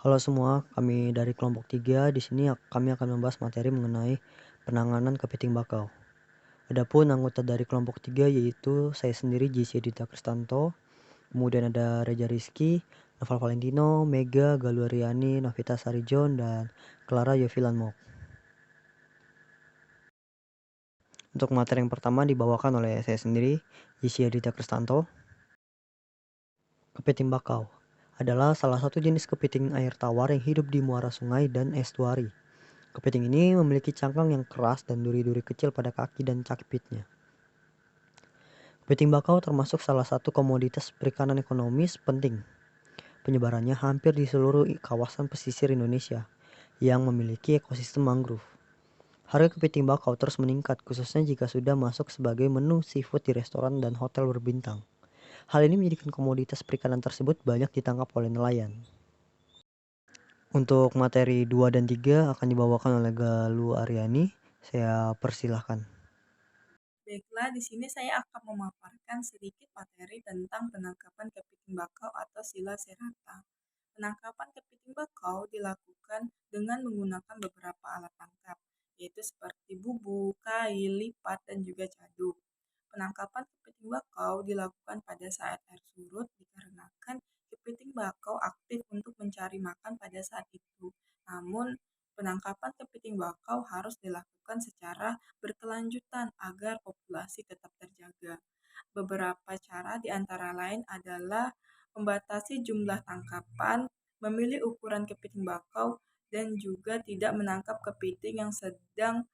Halo semua, kami dari kelompok 3. Di sini kami akan membahas materi mengenai penanganan kepiting bakau. Adapun anggota dari kelompok 3 yaitu saya sendiri JC Dita Kristanto, kemudian ada Reja Rizky, Noval Valentino, Mega, Galuariani, Novita Sarijon, dan Clara Yovilanmok. Untuk materi yang pertama dibawakan oleh saya sendiri, JC Dita Kristanto. Kepiting bakau adalah salah satu jenis kepiting air tawar yang hidup di muara sungai dan estuari. Kepiting ini memiliki cangkang yang keras dan duri-duri kecil pada kaki dan cakipitnya. Kepiting bakau termasuk salah satu komoditas perikanan ekonomis penting. Penyebarannya hampir di seluruh kawasan pesisir Indonesia yang memiliki ekosistem mangrove. Harga kepiting bakau terus meningkat khususnya jika sudah masuk sebagai menu seafood di restoran dan hotel berbintang. Hal ini menjadikan komoditas perikanan tersebut banyak ditangkap oleh nelayan. Untuk materi 2 dan 3 akan dibawakan oleh Galuh Aryani. Saya persilahkan. Baiklah, di sini saya akan memaparkan sedikit materi tentang penangkapan kepiting bakau atau Sila serrata. Penangkapan kepiting bakau dilakukan dengan menggunakan beberapa alat tangkap, yaitu seperti bubu, kail, lipat, dan juga caduk. Penangkapan kepiting bakau dilakukan pada saat air surut dikarenakan kepiting bakau aktif untuk mencari makan pada saat itu. Namun, penangkapan kepiting bakau harus dilakukan secara berkelanjutan agar populasi tetap terjaga. Beberapa cara di antara lain adalah membatasi jumlah tangkapan, memilih ukuran kepiting bakau, dan juga tidak menangkap kepiting yang sedang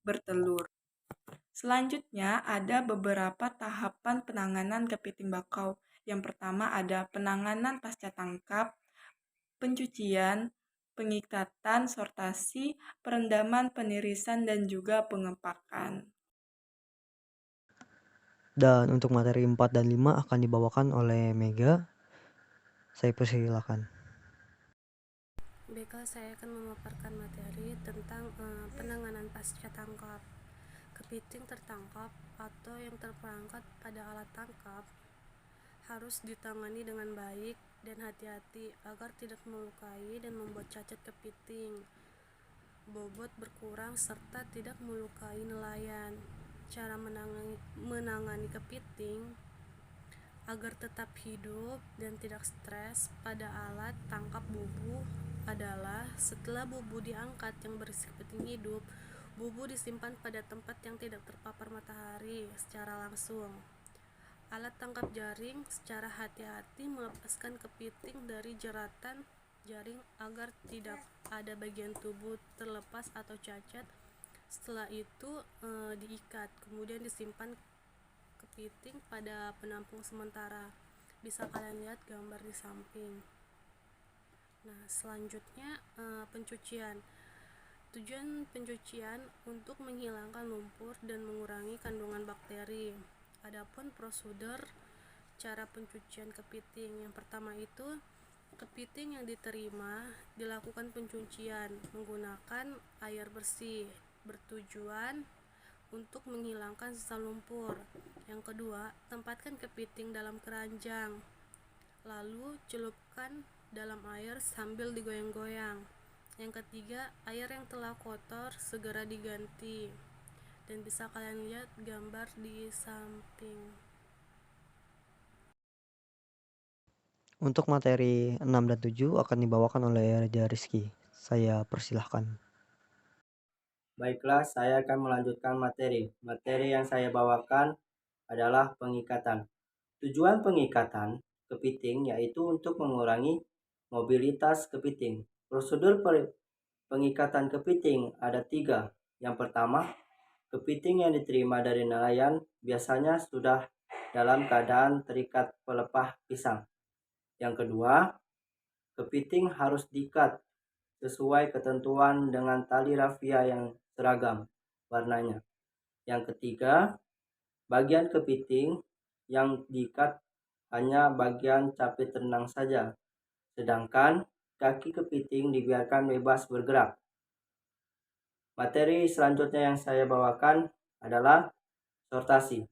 bertelur. Selanjutnya, ada beberapa tahapan penanganan kepiting bakau. Yang pertama ada penanganan pasca tangkap, pencucian, pengikatan, sortasi, perendaman, penirisan, dan juga pengepakan. Dan untuk materi 4 dan 5 akan dibawakan oleh Mega. Saya persilakan. Baiklah, saya akan memaparkan materi tentang penanganan pasca tangkap. Kepiting tertangkap atau yang terperangkap pada alat tangkap harus ditangani dengan baik dan hati-hati agar tidak melukai dan membuat cacat kepiting, bobot berkurang serta tidak melukai nelayan. Cara menangani kepiting agar tetap hidup dan tidak stres pada alat tangkap bubu adalah setelah bubu diangkat yang berisi kepiting hidup, bubu disimpan pada tempat yang tidak terpapar matahari secara langsung. Alat tangkap jaring secara hati-hati melepaskan kepiting dari jeratan jaring agar tidak ada bagian tubuh terlepas atau cacat. Setelah itu diikat, kemudian disimpan kepiting pada penampung sementara. Bisa kalian lihat gambar di samping. Nah, selanjutnya pencucian. Tujuan pencucian untuk menghilangkan lumpur dan mengurangi kandungan bakteri. Adapun prosedur cara pencucian kepiting. Yang pertama itu, kepiting yang diterima dilakukan pencucian menggunakan air bersih bertujuan untuk menghilangkan sisa lumpur. Yang kedua, tempatkan kepiting dalam keranjang, lalu celupkan dalam air sambil digoyang-goyang. Yang ketiga, air yang telah kotor segera diganti. Dan bisa kalian lihat gambar di samping. Untuk materi 6 dan 7 akan dibawakan oleh Reja Rizky. Saya persilahkan. Baiklah, saya akan melanjutkan materi. Materi yang saya bawakan adalah pengikatan. Tujuan pengikatan kepiting yaitu untuk mengurangi mobilitas kepiting. Prosedur pengikatan kepiting ada 3. Yang pertama, kepiting yang diterima dari nelayan biasanya sudah dalam keadaan terikat pelepah pisang. Yang kedua, kepiting harus diikat sesuai ketentuan dengan tali rafia yang seragam warnanya. Yang ketiga, bagian kepiting yang diikat hanya bagian capit renang saja, sedangkan kaki kepiting dibiarkan bebas bergerak. Materi selanjutnya yang saya bawakan adalah sortasi.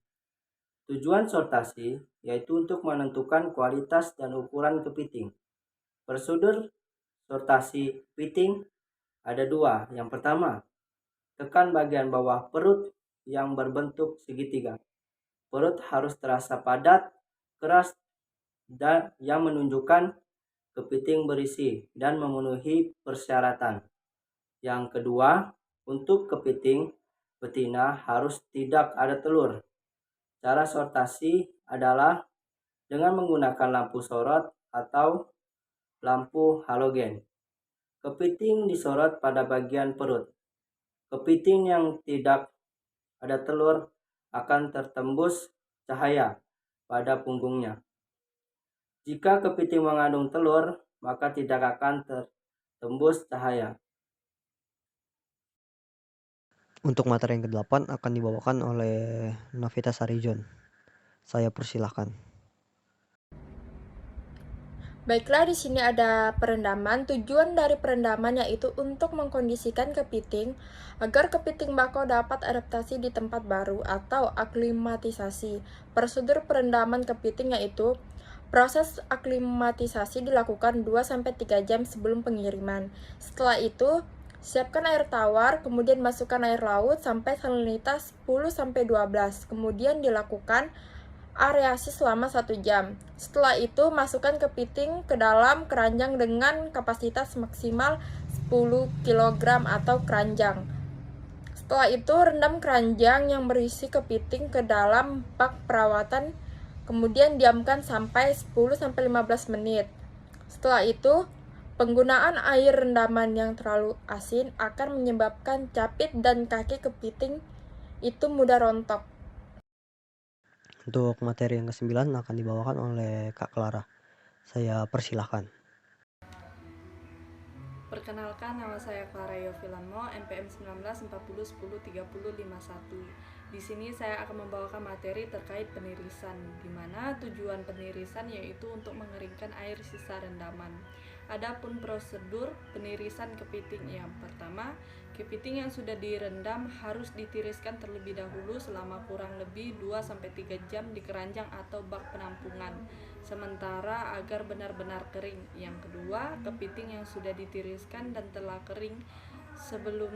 Tujuan sortasi yaitu untuk menentukan kualitas dan ukuran kepiting. Prosedur sortasi kepiting ada dua. Yang pertama, tekan bagian bawah perut yang berbentuk segitiga. Perut harus terasa padat, keras, dan yang menunjukkan kepiting berisi dan memenuhi persyaratan. Yang kedua, untuk kepiting betina harus tidak ada telur. Cara sortasi adalah dengan menggunakan lampu sorot atau lampu halogen. Kepiting disorot pada bagian perut. Kepiting yang tidak ada telur akan tertembus cahaya pada punggungnya. Jika kepiting mengandung telur, maka tidak akan tertembus cahaya. Untuk materi yang ke-8 akan dibawakan oleh Novita Sarijon. Saya persilahkan. Baiklah, di sini ada perendaman. Tujuan dari perendaman yaitu untuk mengkondisikan kepiting agar kepiting bakau dapat adaptasi di tempat baru atau aklimatisasi. Prosedur perendaman kepiting yaitu proses aklimatisasi dilakukan 2-3 jam sebelum pengiriman. Setelah itu, siapkan air tawar, kemudian masukkan air laut sampai salinitas 10-12. Kemudian dilakukan areasi selama 1 jam. Setelah itu, masukkan kepiting ke dalam keranjang dengan kapasitas maksimal 10 kg atau keranjang. Setelah itu, rendam keranjang yang berisi kepiting ke dalam bak perawatan, kemudian diamkan sampai 10-15 menit. Setelah itu, penggunaan air rendaman yang terlalu asin akan menyebabkan capit dan kaki kepiting itu mudah rontok. Untuk materi yang ke-9 akan dibawakan oleh Kak Clara. Saya persilahkan. Perkenalkan, nama saya Clara Yofilanmo, NPM 1940103051. Di sini saya akan membawakan materi terkait penirisan, di mana tujuan penirisan yaitu untuk mengeringkan air sisa rendaman. Adapun prosedur penirisan kepiting yang pertama, kepiting yang sudah direndam harus ditiriskan terlebih dahulu selama kurang lebih 2-3 jam di keranjang atau bak penampungan, sementara agar benar-benar kering. Yang kedua, kepiting yang sudah ditiriskan dan telah kering sebelum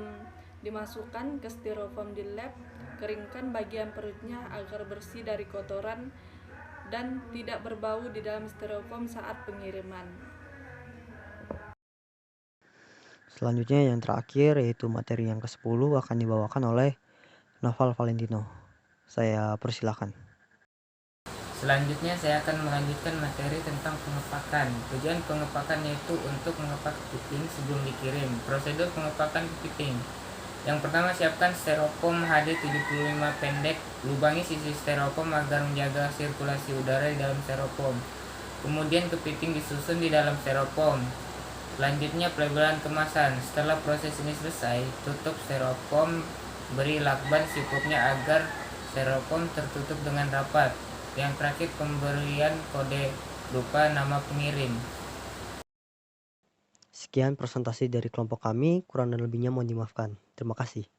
dimasukkan ke styrofoam di lab, keringkan bagian perutnya agar bersih dari kotoran dan tidak berbau di dalam styrofoam saat pengiriman. Selanjutnya yang terakhir yaitu materi yang ke-10 akan dibawakan oleh Noval Valentino. Saya persilahkan. Selanjutnya saya akan melanjutkan materi tentang pengepakan. Tujuan pengepakan yaitu untuk mengepak kepiting sebelum dikirim. Prosedur pengepakan kepiting. Yang pertama, siapkan styrofoam HD75 pendek. Lubangi sisi styrofoam agar menjaga sirkulasi udara di dalam styrofoam. Kemudian kepiting disusun di dalam styrofoam. Selanjutnya, pelebelan kemasan. Setelah proses ini selesai, tutup styrofoam, beri lakban secukupnya agar styrofoam tertutup dengan rapat. Yang terakhir, pemberian kode berupa nama pengirim. Sekian presentasi dari kelompok kami, kurang dan lebihnya mohon dimaafkan. Terima kasih.